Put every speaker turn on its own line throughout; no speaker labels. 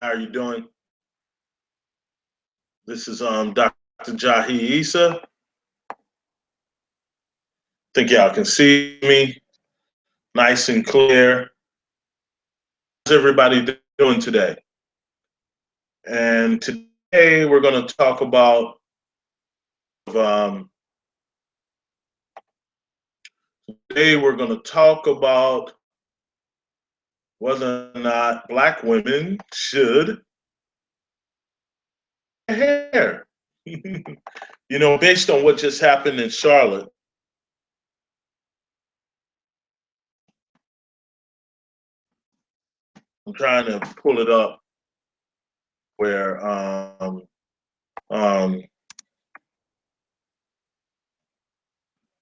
How are you doing? This is Dr. Jahi Issa. Think y'all can see me nice and clear. How's everybody doing today? And today we're going to talk about um, whether or not Black women should hair. Based on what just happened in Charlotte, I'm trying to pull it up where um,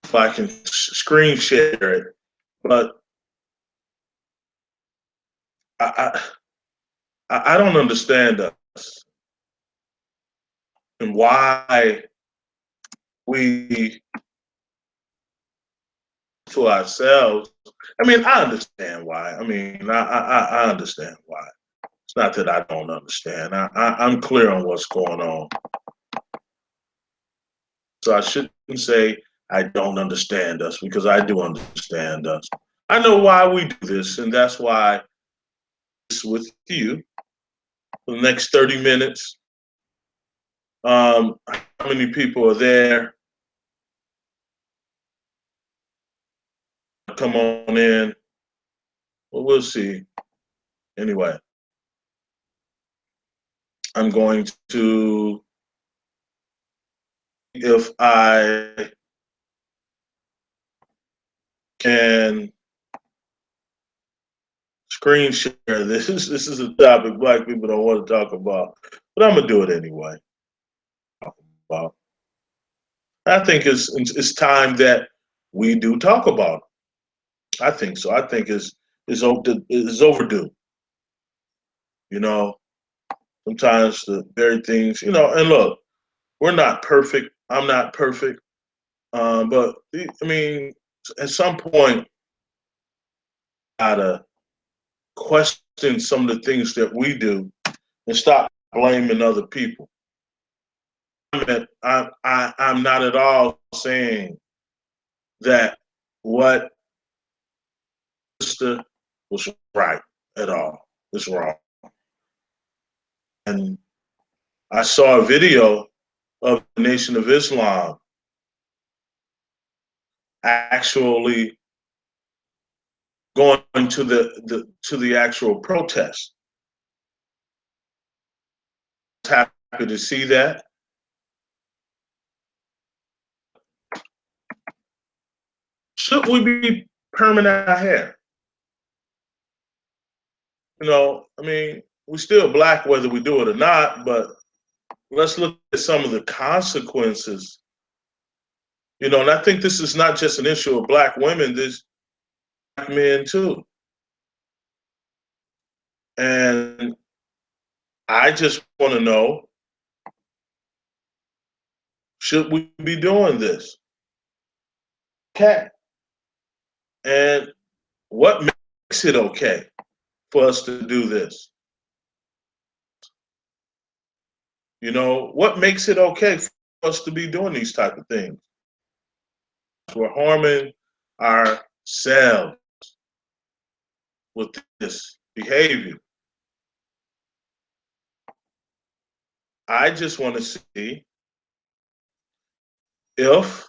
if I can screen share it, but I, I don't understand us and why we to ourselves. I mean, I understand why. I understand why. It's not that I don't understand. I'm clear on what's going on. So I shouldn't say I don't understand us because I do understand us. I know why we do this, and that's why it's with you for the next 30 minutes. How many people are there? Come on in. Well, we'll see. Anyway, I'm going to, if I can screen share this. This is a topic Black people don't want to talk about, but I'm gonna do it anyway. About. I think it's time that we do talk about it. I think so. I think it's overdue. You know, sometimes the very things, and look, we're not perfect. I'm not perfect. But I mean, at some point, gotta question some of the things that we do and stop blaming other people. I'm not at all saying that what sister was right at all. It's wrong. And I saw a video of the Nation of Islam actually going to the actual protest. Happy to see that. Should we be perming our hair? We're still Black whether we do it or not, but let's look at some of the consequences. And I think this is not just an issue of Black women, there's Black men too. And I just want to know, should we be doing this? Okay. And what makes it okay for us to do this? What makes it okay for us to be doing these type of things? We're harming ourselves with this behavior. I just want to see if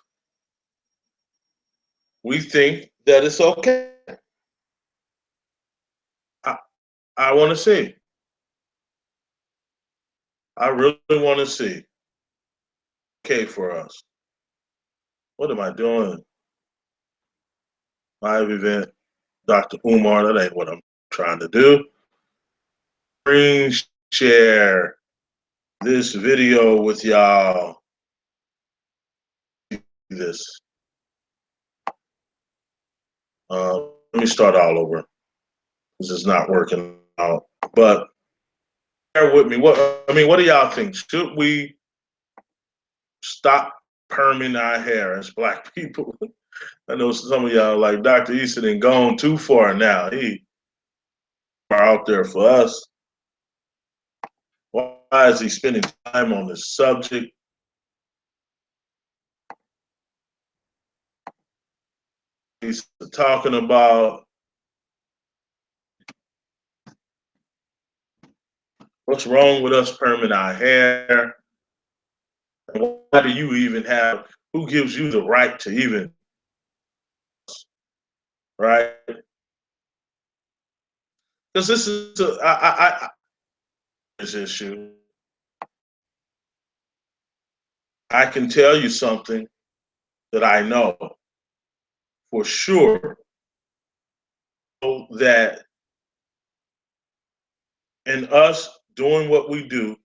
we think that it's okay. I want to see. I really want to see. Okay for us. What am I doing? Live event, Dr. Umar. That ain't what I'm trying to do. Screen share this video with y'all. This. Let me start all over. This is not working out. But bear with me. What do y'all think? Should we stop perming our hair as Black people? I know some of y'all like Dr. Issa done gone too far now. He are out there for us. Why is he spending time on this subject? He's talking about what's wrong with us perming our hair. And why do you even have, who gives you the right to even, right? Because this is this issue. I can tell you something that I know for sure, that in us doing what we do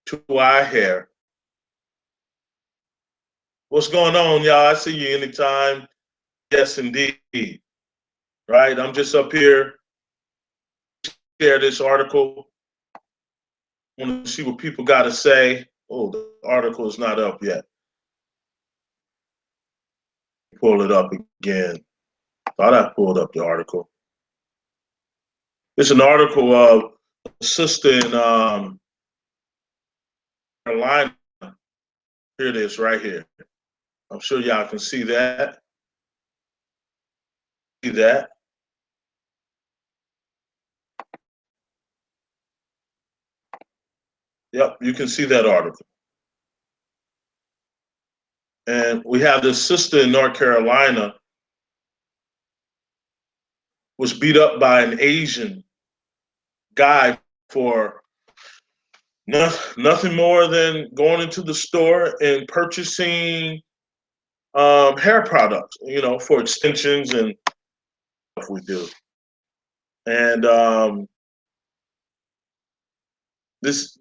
to our hair, what's going on, y'all? I see you anytime. Yes, indeed. Right? I'm just up here, share this article. I want to see what people got to say. Oh, the article is not up yet. Pull it up again. Thought I pulled up the article. It's an article of a sister in Carolina. Here it is right here. I'm sure y'all can see that. See that? Yep, you can see that article. And we have this sister in North Carolina was beat up by an Asian guy for nothing more than going into the store and purchasing hair products, for extensions and stuff we do. And this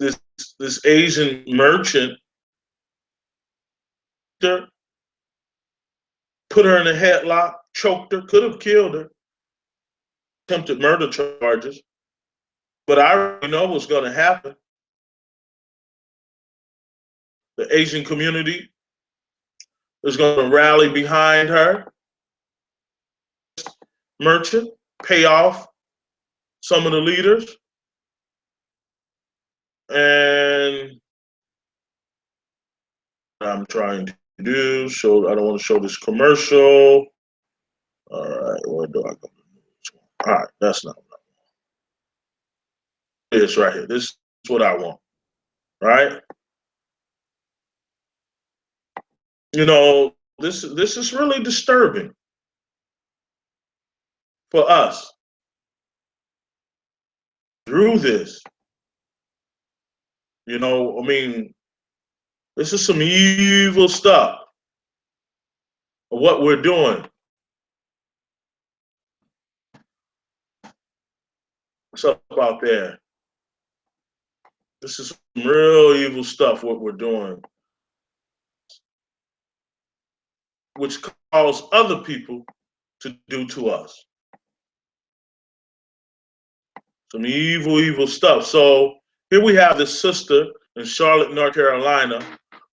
Asian merchant put her in a headlock, choked her, could have killed her, attempted murder charges. But I already know what's going to happen. The Asian community is going to rally behind her, merchant, pay off some of the leaders, and I'm trying to do, I don't want to show this commercial. All right, where do I go? All right, that's not what I want. It's right here. This is what I want, right? This is really disturbing for us through this. I mean, this is some evil stuff of what we're doing. What's up out there? This is some real evil stuff, what we're doing, which cause other people to do to us. Some evil, evil stuff. So here we have this sister in Charlotte, North Carolina,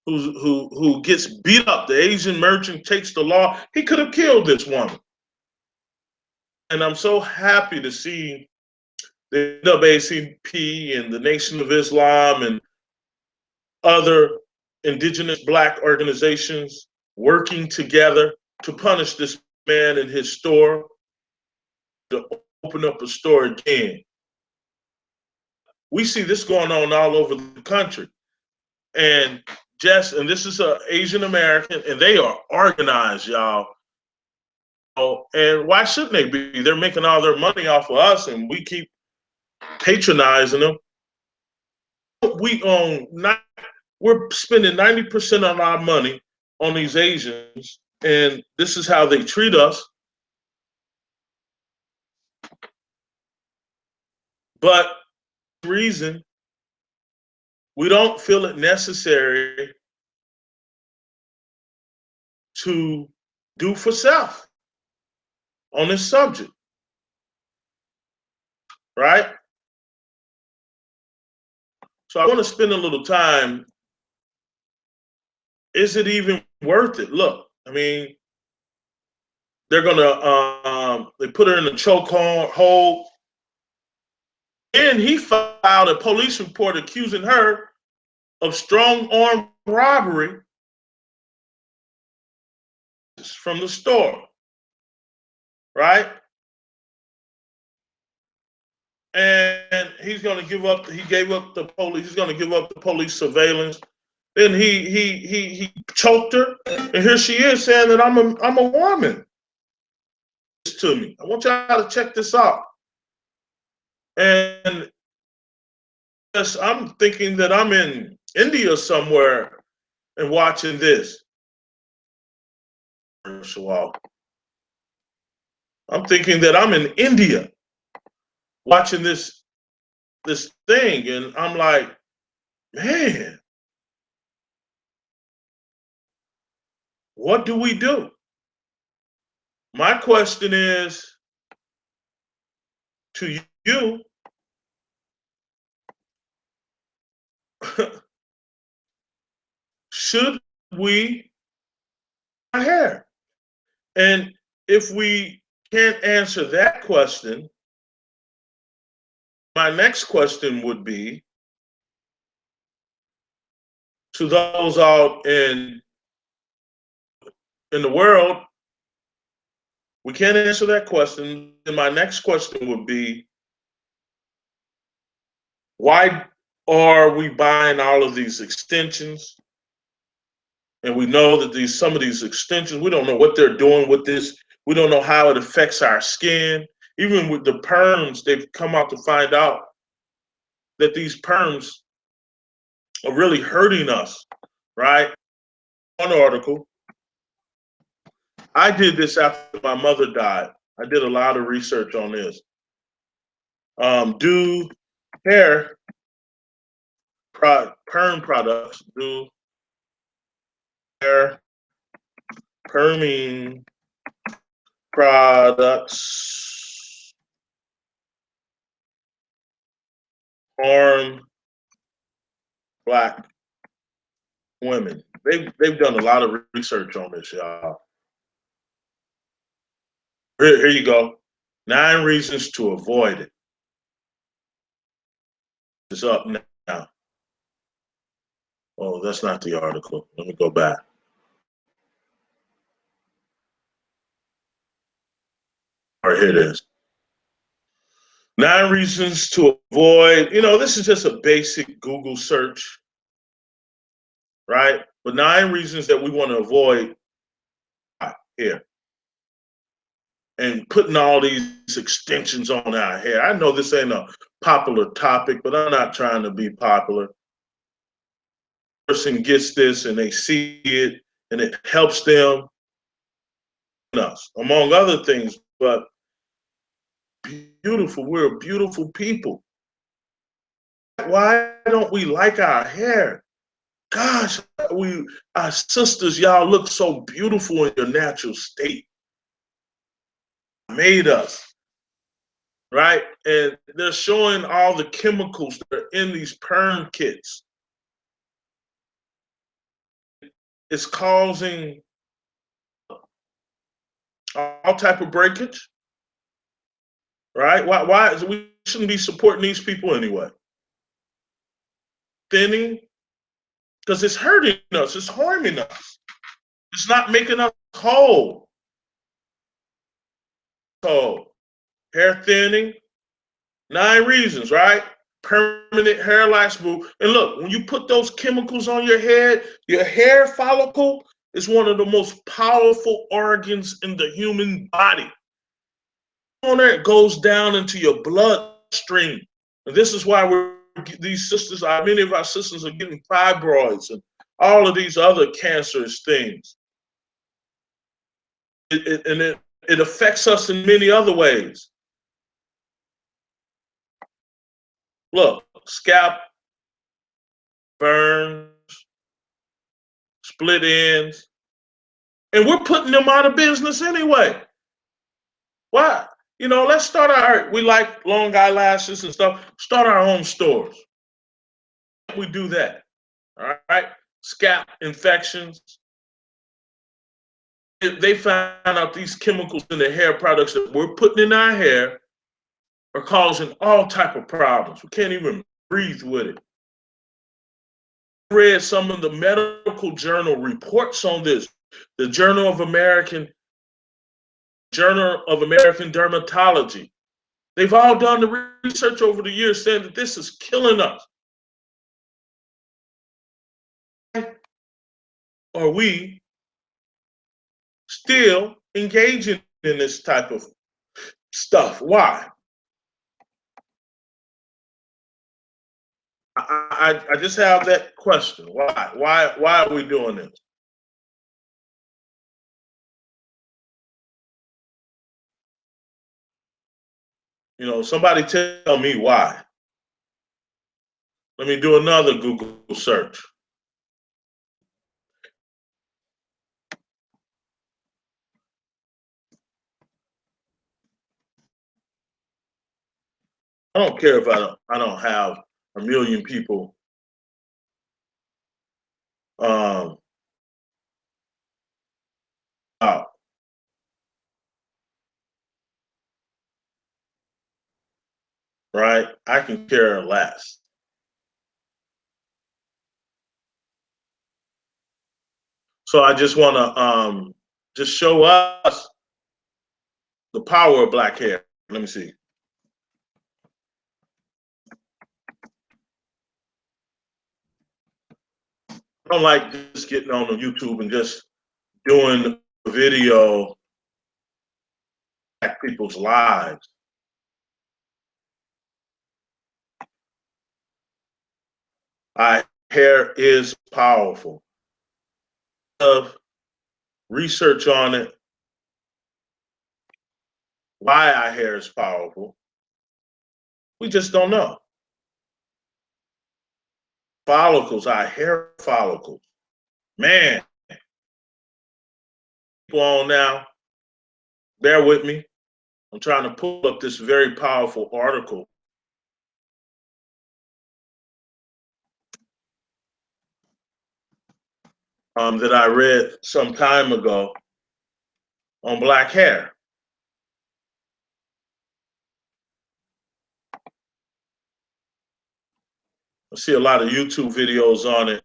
who gets beat up. The Asian merchant takes the law. He could have killed this woman. And I'm so happy to see the NAACP and the Nation of Islam and other indigenous Black organizations working together to punish this man in his store, to open up a store again. We see this going on all over the country. And this is an Asian American, and they are organized, y'all. And why shouldn't they be? They're making all their money off of us, and we keep patronizing them. We're spending 90% of our money on these Asians, and this is how they treat us. But for some reason, we don't feel it necessary to do for self on this subject, right? So I want to spend a little time. Is it even worth it? Look, I mean, they're gonna they put her in a chokehold. Then he filed a police report accusing her of strong arm robbery from the store, right? And he's going to give up. He gave up the police. He's going to give up the police surveillance. Then he choked her, and here she is saying that I'm a woman. To me, I want y'all to check this out. And yes, I'm thinking that I'm in India somewhere and watching this. I'm thinking that I'm in India watching this thing, and I'm like, man, what do we do? My question is to you, should we hair? And if we can't answer that question, my next question would be to those out in the world. We can't answer that question. And my next question would be, why are we buying all of these extensions? And we know that some of these extensions, we don't know what they're doing with this. We don't know how it affects our skin. Even with the perms, they've come out to find out that these perms are really hurting us, right? One article. I did this after my mother died. I did a lot of research on this. Do hair perm products, do hair perming products harm Black women? They've done a lot of research on this, y'all. Here you go. 9 reasons to avoid it. It's up now. Oh, that's not the article. Let me go back. All right, here it is. 9 reasons to avoid. This is just a basic Google search, right? But 9 reasons that we want to avoid here. And putting all these extensions on our hair. I know this ain't a popular topic, but I'm not trying to be popular. Person gets this and they see it and it helps them, us, among other things. But beautiful, we're beautiful people. Why don't we like our hair? Gosh, our sisters, y'all look so beautiful in your natural state. Made us, right? And they're showing all the chemicals that are in these perm kits. It's causing all type of breakage, right? Why we shouldn't be supporting these people anyway? Thinning, because it's hurting us, it's harming us, it's not making us whole. So hair thinning, 9 reasons, right? Permanent hair loss move. And look, when you put those chemicals on your head, your hair follicle is one of the most powerful organs in the human body. On there, it goes down into your bloodstream. And this is why these sisters, many of our sisters are getting fibroids and all of these other cancerous things. It affects us in many other ways. Look, scalp burns, split ends, and we're putting them out of business anyway. Why? Let's start we like long eyelashes and stuff, start our own stores. We do that, all right? Scalp infections. They found out these chemicals in the hair products that we're putting in our hair are causing all type of problems. We can't even breathe with it. I read some of the medical journal reports on this. The Journal of American Dermatology. They've all done the research over the years saying that this is killing us. Are we still engaging in this type of stuff? Why? I just have that question. Why? Why are we doing this? You know, somebody tell me why. Let me do another Google search. I don't care if I don't have a million people out, right? I can care less. So I just want to just show us the power of black hair. Let me see. I don't like just getting on the YouTube and just doing a video at people's lives. Hair is powerful. Of research on it, why our hair is powerful. We just don't know. Follicles, our hair follicles. Man, people on now, bear with me. I'm trying to pull up this very powerful article. That I read some time ago on black hair. I see a lot of YouTube videos on it.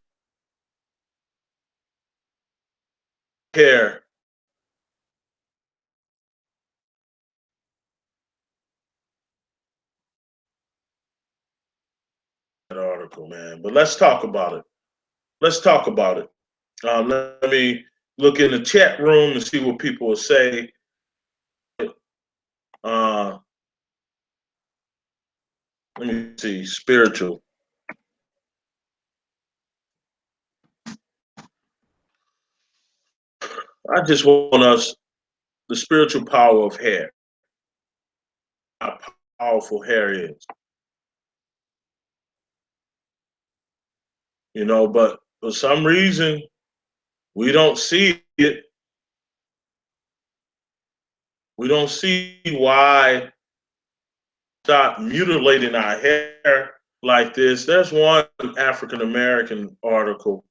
Hair. That article, man. But let's talk about it. Let's talk about it. Let me look in the chat room and see what people will say. Let me see. Spiritual. I just want us the spiritual power of hair. How powerful hair is. You know, but for some reason we don't see it. We don't see why stop mutilating our hair like this. There's one African American article.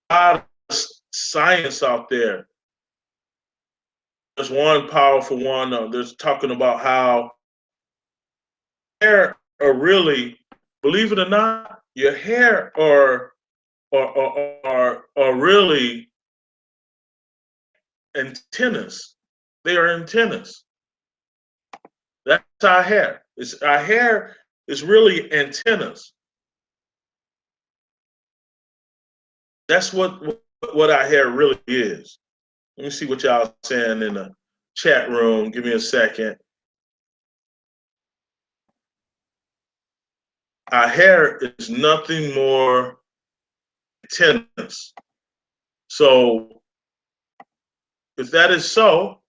A lot of science out there. There's one powerful one. There's talking about how hair are really, believe it or not, your hair are really antennas. They are antennas. That's our hair. Our hair is really antennas. That's what our hair really is. Let me see what y'all saying in the chat room. Give me a second. Our hair is nothing more antennas. So if that is so,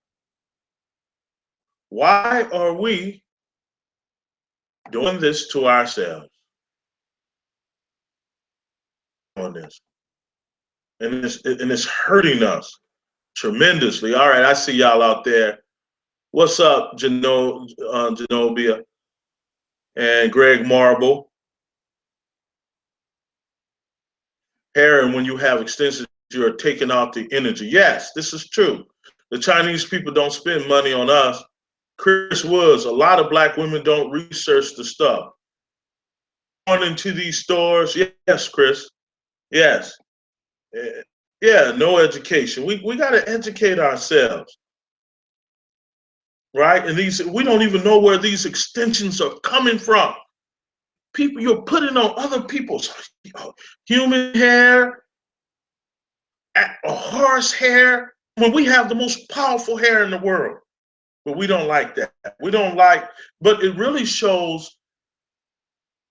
why are we doing this to ourselves? On this, and it's hurting us tremendously. All right, I see y'all out there. What's up, Genobia and Greg Marble? Hair, and when you have extensions, you are taking out the energy. Yes, this is true. The Chinese people don't spend money on us. Chris Woods, a lot of black women don't research the stuff. Going into these stores, yes, Chris, yes. Yeah, no education. We got to educate ourselves, right? And we don't even know where these extensions are coming from. People, you're putting on other people's human hair, a horse hair, when we have the most powerful hair in the world. But we don't like that. We don't like, but it really shows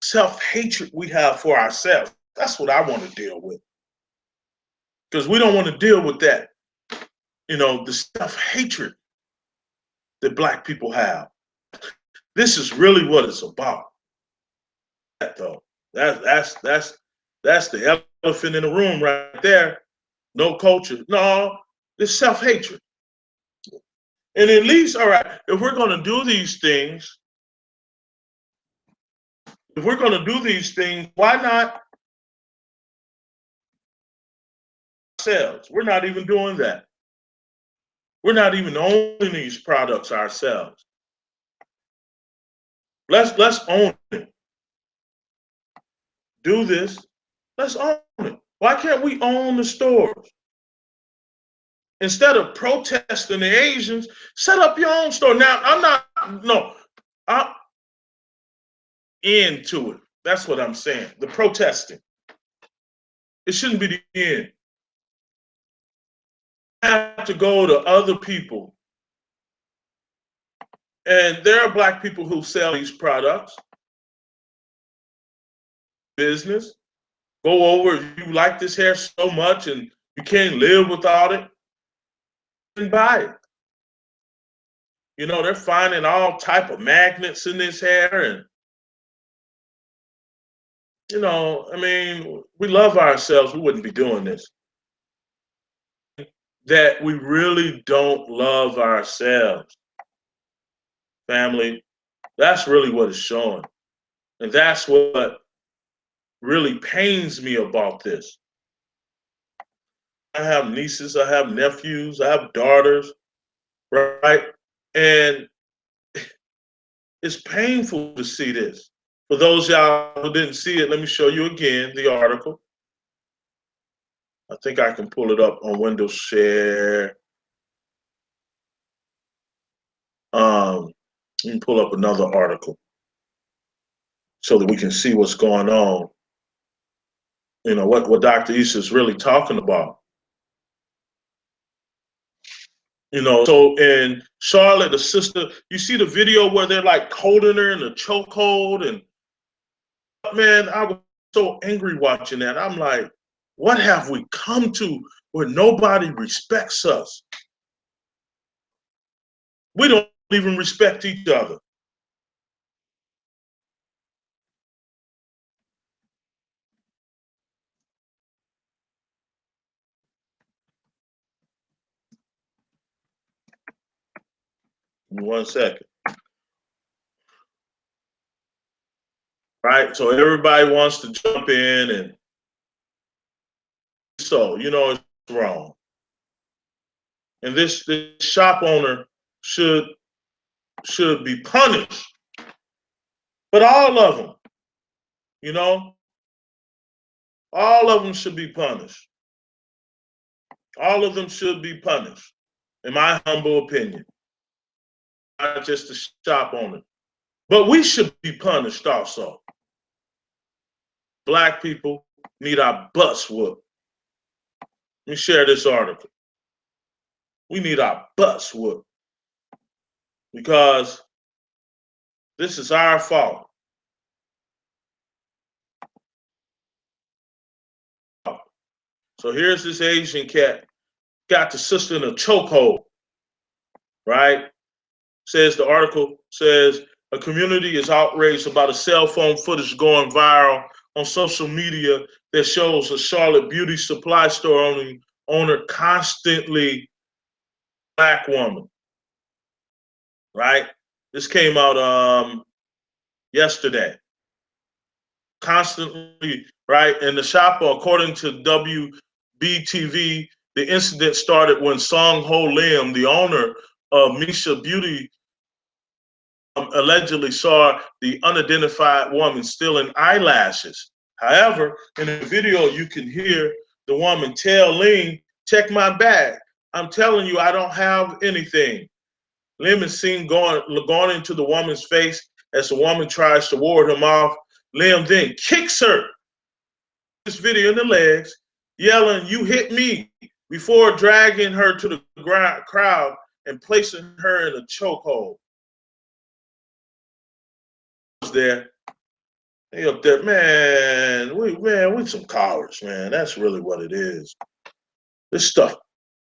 self-hatred we have for ourselves. That's what I want to deal with. Because we don't want to deal with that, the self-hatred that black people have. This is really what it's about. That though. That's the elephant in the room right there. No culture. No, it's self-hatred. And at least, all right, if we're going to do these things, why not ourselves? We're not even doing that. We're not even owning these products ourselves. Let's own it. Do this. Let's own it. Why can't we own the stores? Instead of protesting the Asians, set up your own store. Now, I'm into it. That's what I'm saying. The protesting. It shouldn't be the end. You have to go to other people. And there are black people who sell these products. Business. Go over, if you like this hair so much and you can't live without it, and buy it. They're finding all type of magnets in this hair, and we love ourselves. We wouldn't be doing this. That we really don't love ourselves, family. That's really what it's showing, and that's what really pains me about this. I have nieces, I have nephews, I have daughters, right? And it's painful to see this. For those y'all who didn't see it, let me show you again the article. I think I can pull it up on Windows Share. You can pull up another article so that we can see what's going on. What Dr. Issa is really talking about. So in Charlotte, the sister, you see the video where they're like holding her in a chokehold, and man, I was so angry watching that. I'm like, what have we come to where nobody respects us? We don't even respect each other. One second. Right? So everybody wants to jump in, and so, it's wrong. And this shop owner should be punished. But all of them, all of them should be punished. All of them should be punished, in my humble opinion. Not just the shop owner. But we should be punished also. Black people need our butts whooped. Let me share this article. We need our butts whooped. Because this is our fault. So here's this Asian cat, got the sister in a chokehold, right? The article says, a community is outraged about a cell phone footage going viral on social media that shows a Charlotte beauty supply store owner constantly black woman, right? This came out yesterday. Constantly, right? In the shop, according to WBTV, the incident started when Song Ho Lim, the owner of Misha Beauty allegedly saw the unidentified woman stealing eyelashes. However, in the video, you can hear the woman tell Ling, check my bag. I'm telling you, I don't have anything. Lim is seen going into the woman's face as the woman tries to ward him off. Lim then kicks her, this video in the legs, yelling, you hit me, before dragging her to the crowd and placing her in a chokehold. There, they up there, man, we some cowards, man. That's really what it is. This stuff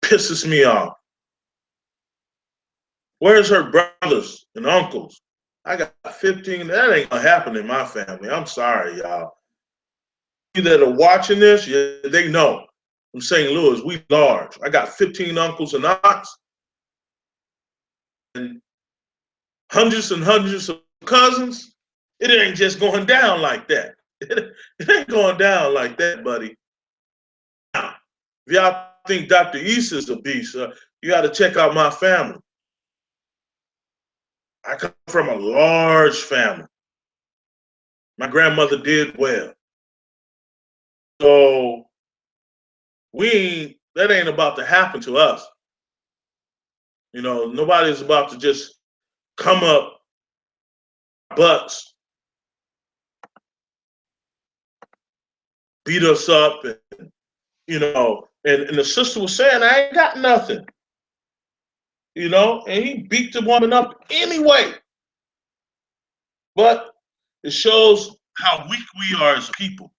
pisses me off. Where's her brothers and uncles? I got 15. That ain't gonna happen in my family. I'm sorry, y'all. You that are watching this, yeah, they know. From St. Louis, we large. I got 15 uncles and aunts, and hundreds of cousins. It ain't just going down like that. It ain't going down like that, buddy. Now, if y'all think Dr. Issa's a beast, you got to check out my family. I come from a large family. My grandmother did well. So that ain't about to happen to us. You know, nobody's about to just come up butts, beat us up, and you know, and the sister was saying, I ain't got nothing. You know, and he beat the woman up anyway. But it shows how weak we are as people.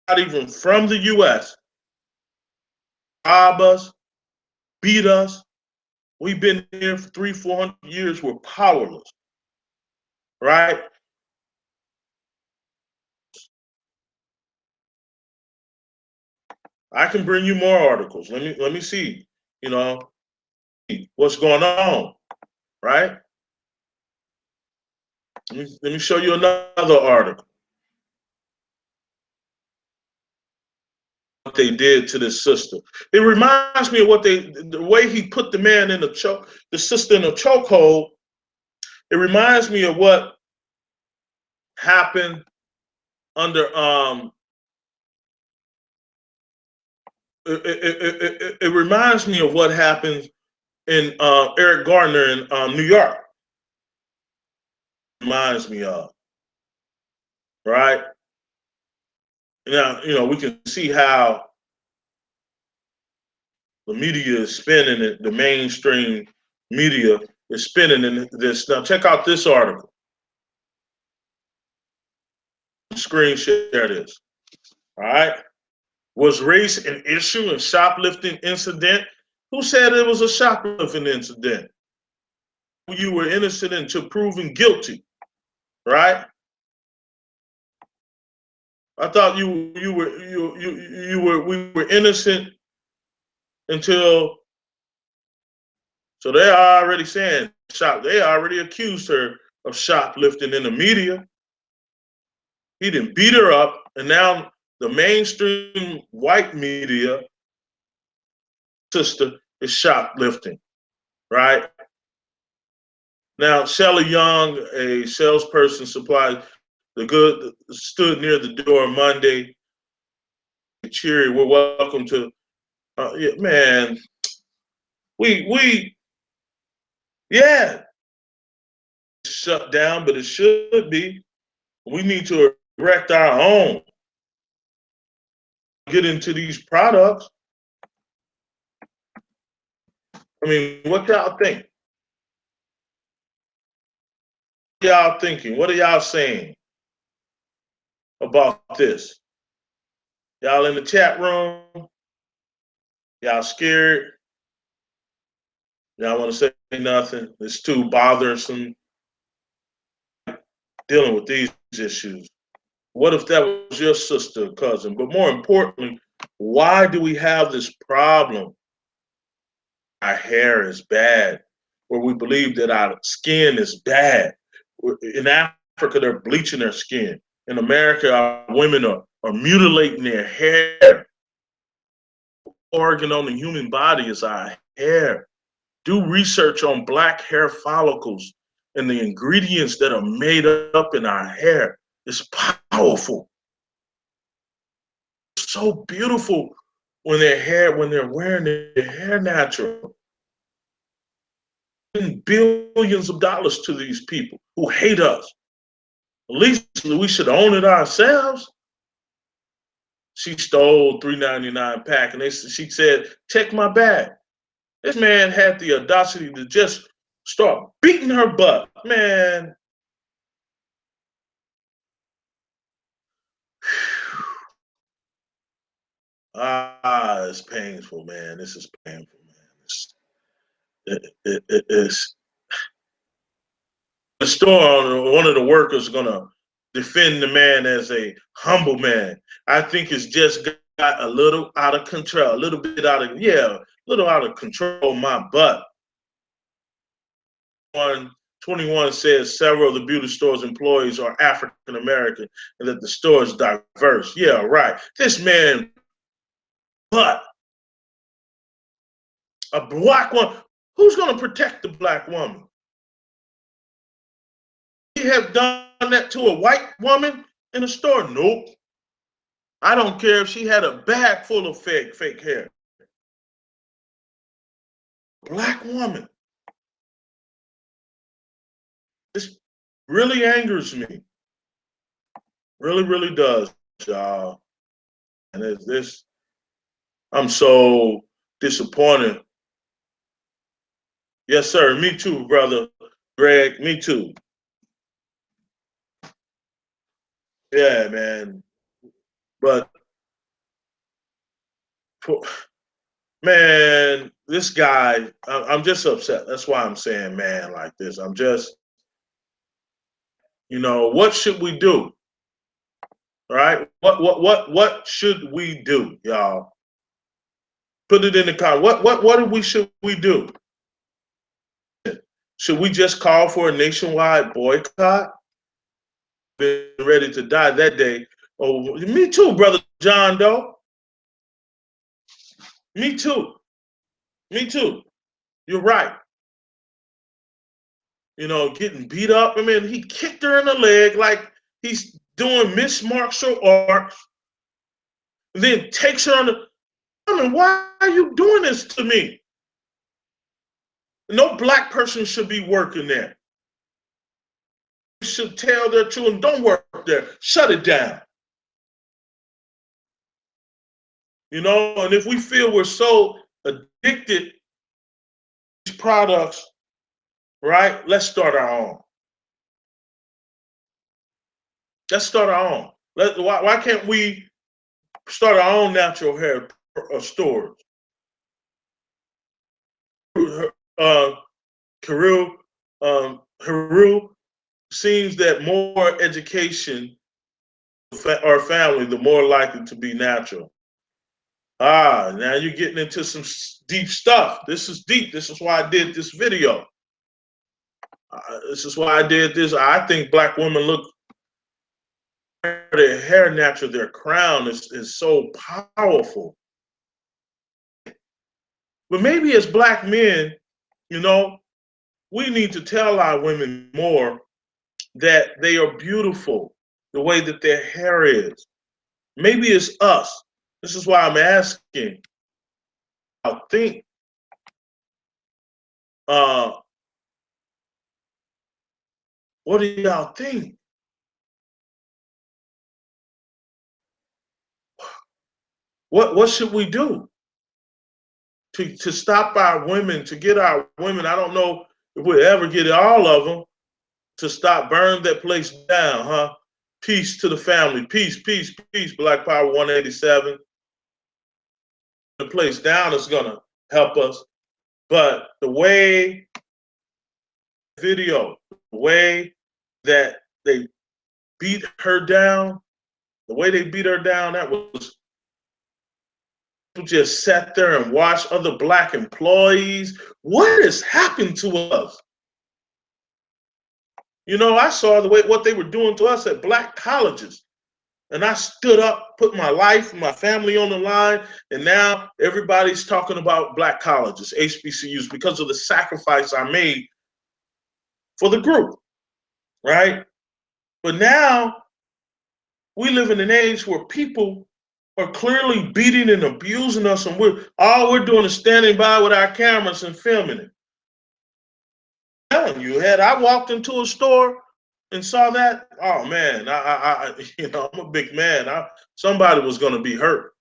Not even from the US, rob us, beat us. We've been here for 300-400 years. We're powerless, right? I can bring you more articles. Let me see, you know, what's going on, right? Let me show you another article. What they did to this sister. It reminds me of the way he put the man in the sister in a chokehold. It reminds me of what happened under it reminds me of what happened in Eric Gardner in New York. Reminds me of, right? Now, you know, we can see how the media is spinning it, the mainstream media is spinning in this. Now, check out this article. Screen share this. All right. Was race an issue in shoplifting incident? Who said it was a shoplifting incident? You were innocent until proven guilty, right? I thought we were innocent until. So they are already saying they already accused her of shoplifting in the media. He didn't beat her up, and now the mainstream white media sister is shoplifting, right? Now, Shelley Young, a salesperson, supplied the good, stood near the door Monday. Cheery, we're welcome to. Yeah, man, yeah, shut down, but it should be. We need to erect our own. Get into these products. I mean, what y'all think? What y'all thinking? What are y'all saying about this? Y'all in the chat room? Y'all scared? Y'all want to say nothing? It's too bothersome dealing with these issues. What if that was your sister or cousin? But more importantly, why do we have this problem? Our hair is bad, or we believe that our skin is bad. In Africa, they're bleaching their skin. In America, our women are mutilating their hair. Organ on the human body is our hair. Do research on black hair follicles and the ingredients that are made up in our hair is powerful. It's so beautiful when they're wearing their hair natural. And billions of dollars to these people who hate us. At least we should own it ourselves. She stole $3.99 pack, and she said, "Check my bag." This man had the audacity to just start beating her butt, man. It's painful, man. This is painful, man. It's the store owner, one of the workers, gonna defend the man as a humble man. I think it's just got a little out of control, a little bit out of a little out of control. My butt. 21 says several of the beauty store's employees are African American and that the store is diverse. Yeah, right. This man, but a black woman, who's going to protect the black woman? You have done that to a white woman in a store? Nope. I don't care if she had a bag full of fake hair. Black woman. This really angers me. Really, really does, y'all. And I'm so disappointed. Yes, sir. Me too, brother Greg. Me too. Yeah, man. But man, this guy, I'm just upset. That's why I'm saying man like this. I'm just, what should we do? All right? What should we do, y'all? Put it in the comments. What should we do? Should we just call for a nationwide boycott? Been ready to die that day. Oh, me too, brother John Doe. Me too. Me too. You're right. Getting beat up. I mean, he kicked her in the leg like he's doing Miss martial arts. Then takes her on the. I mean, why are you doing this to me? No black person should be working there. They should tell their children, don't work there. Shut it down. And if we feel we're so addicted to these products, right? Let's start our own. Let's start our own. Why can't we start our own natural hair stores? Haru seems that more education or family, the more likely to be natural. Now you're getting into some deep stuff. This is deep. This is why I did this video. This is why I did this. I think black women look their hair natural, their crown is so powerful. But maybe as black men, we need to tell our women more that they are beautiful the way that their hair is. Maybe it's us. This is why I'm asking. I think what do y'all think? What should we do to stop our women, to get our women? I don't know if we'll ever get all of them to stop, burn that place down, huh? Peace to the family. Peace, peace, peace. Black Power 187. The place down is gonna help us. But the way the way that they beat her down, that was just sat there and watched other black employees. What has happened to us? I saw what they were doing to us at black colleges. And I stood up, put my life, my family on the line, and now everybody's talking about black colleges, HBCUs, because of the sacrifice I made for the group, right? But now we live in an age where people are clearly beating and abusing us, and all we're doing is standing by with our cameras and filming it. I'm telling you, had I walked into a store and saw that, oh man, I'm a big man. Somebody was going to be hurt.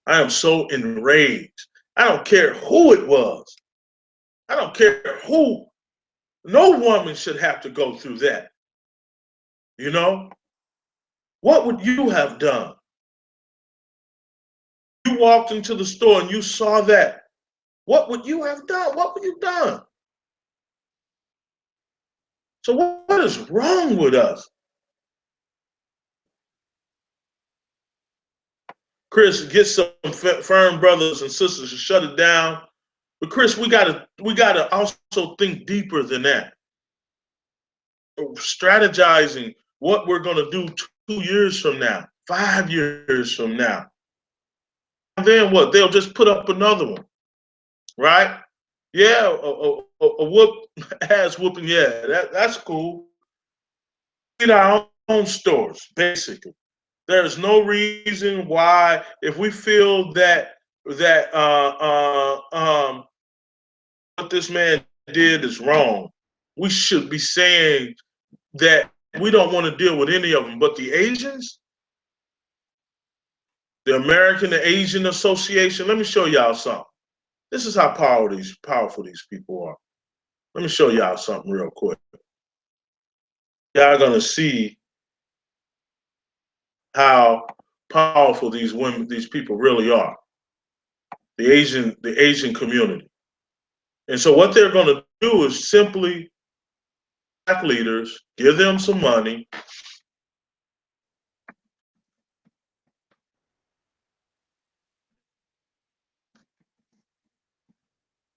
I am so enraged. I don't care who it was. I don't care who. No woman should have to go through that. You know? What would you have done? You walked into the store and you saw that. What would you have done? What would you done? So what is wrong with us? Chris, get some firm brothers and sisters to shut it down. But Chris, we gotta also think deeper than that. Strategizing what we're gonna do 2 years from now, 5 years from now. And then what? They'll just put up another one, right? Yeah, a whoop ass whooping. Yeah, that's cool. In our own stores, basically. There's no reason why, if we feel that what this man did is wrong, we should be saying that we don't want to deal with any of them. But the Asians, the American Asian Association, let me show y'all something. This is how powerful these people are. Let me show y'all something real quick. Y'all gonna see how powerful these people really are. The Asian community. And so what they're going to do is simply black leaders, give them some money.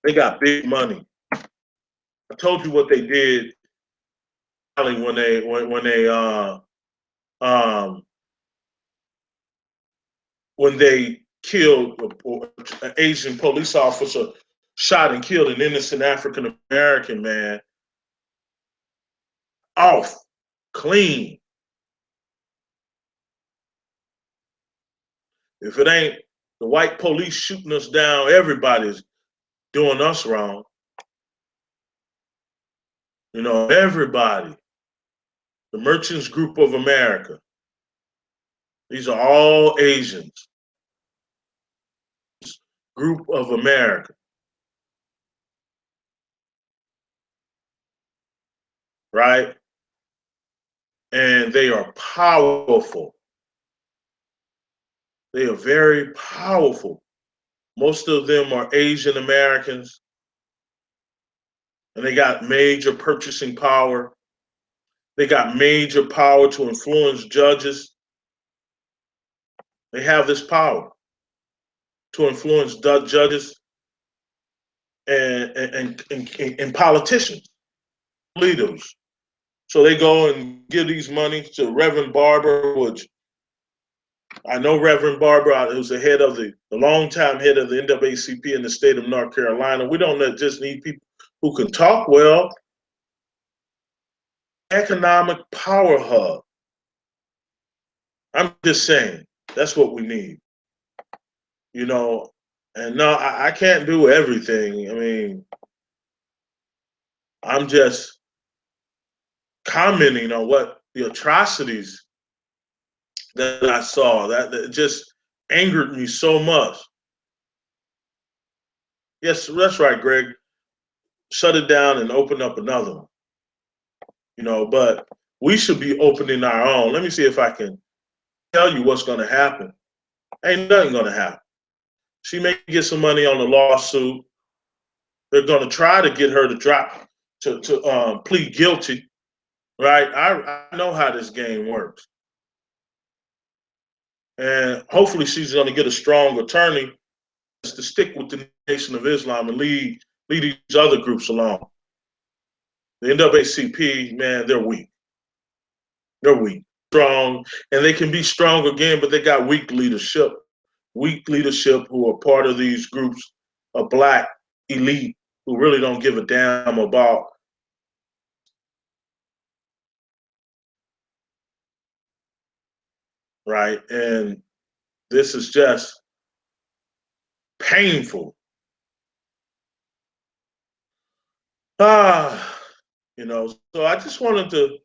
They got big money. I told you what they did when they killed an Asian police officer, shot and killed an innocent African American man. Off, clean. If it ain't the white police shooting us down, everybody's doing us wrong. You know, everybody. The Merchants Group of America. These are all Asians. Group of America. Right? And they are powerful. They are very powerful. Most of them are Asian Americans. And they got major purchasing power. They got major power to influence judges. They have this power to influence judges and politicians, leaders. So they go and give these money to Reverend Barber, which I know Reverend Barber, who's the head of the longtime head of the NAACP in the state of North Carolina. We don't just need people who can talk well. Economic power hub. I'm just saying, that's what we need. You know, and no, I can't do everything. I mean, I'm just commenting on what the atrocities that I saw that just angered me so much. Yes, that's right, Greg. Shut it down and open up another one. You know, but we should be opening our own. Let me see if I can tell you what's going to happen. Ain't nothing going to happen. She may get some money on the lawsuit. They're going to try to get her to plead guilty, right? I know how this game works. And hopefully she's going to get a strong attorney to stick with the Nation of Islam and lead these other groups along. The NAACP, man, they're weak. They're weak. Strong, and they can be strong again, but they got weak leadership who are part of these groups, a black elite who really don't give a damn about right. And this is just painful. Ah, So I just wanted to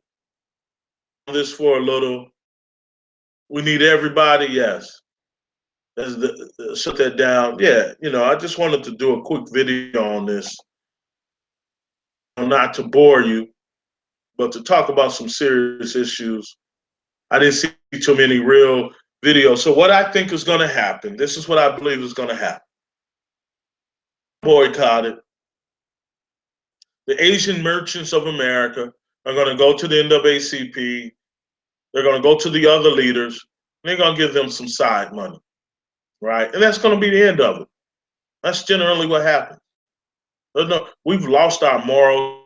this for a little. We need everybody. Yes. Shut that down. Yeah, I just wanted to do a quick video on this, not to bore you, but to talk about some serious issues. I didn't see too many real videos. So what I think is going to happen, this is what I believe is going to happen. Boycotted. The Asian merchants of America are going to go to the NAACP. They're going to go to the other leaders. And they're going to give them some side money, right? And that's going to be the end of it. That's generally what happens. We've lost our moral.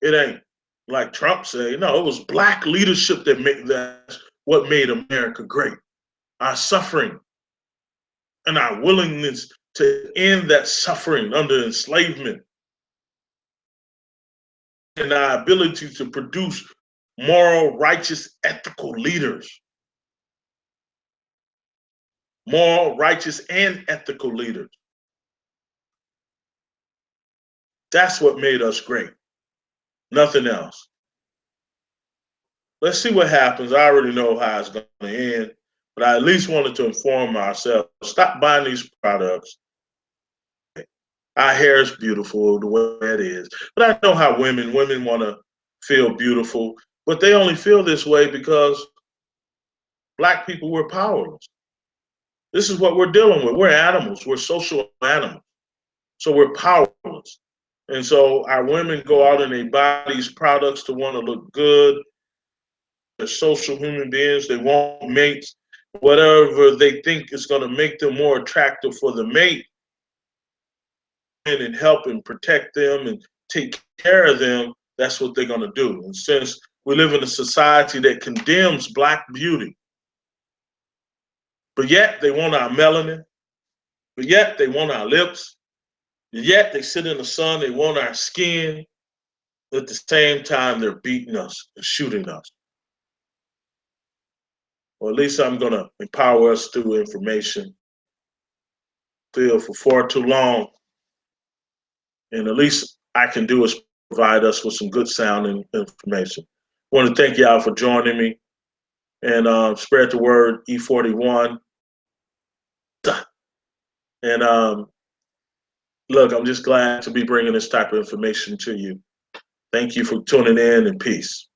It ain't like Trump said. No, it was black leadership that's what made America great. Our suffering and our willingness to end that suffering under enslavement and our ability to produce moral, righteous, ethical leaders. Moral, righteous, and ethical leaders. That's what made us great. Nothing else. Let's see what happens. I already know how it's going to end, but I at least wanted to inform ourselves. Stop buying these products. Our hair is beautiful the way it is. But I know how women want to feel beautiful, but they only feel this way because black people were powerless. This is what we're dealing with. We're animals. We're social animals. So we're powerless. And so our women go out and they buy these products to want to look good. They're social human beings. They want mates. Whatever they think is going to make them more attractive for the mate and help and protect them and take care of them, that's what they're going to do. And since we live in a society that condemns black beauty, but yet they want our melanin, but yet they want our lips, yet they sit in the sun, they want our skin. At the same time, they're beating us and shooting us. Or at least I'm going to empower us through information. Feel for far too long. And at least I can do is provide us with some good sounding information. I want to thank y'all for joining me and spread the word E41. And look, I'm just glad to be bringing this type of information to you. Thank you for tuning in and peace.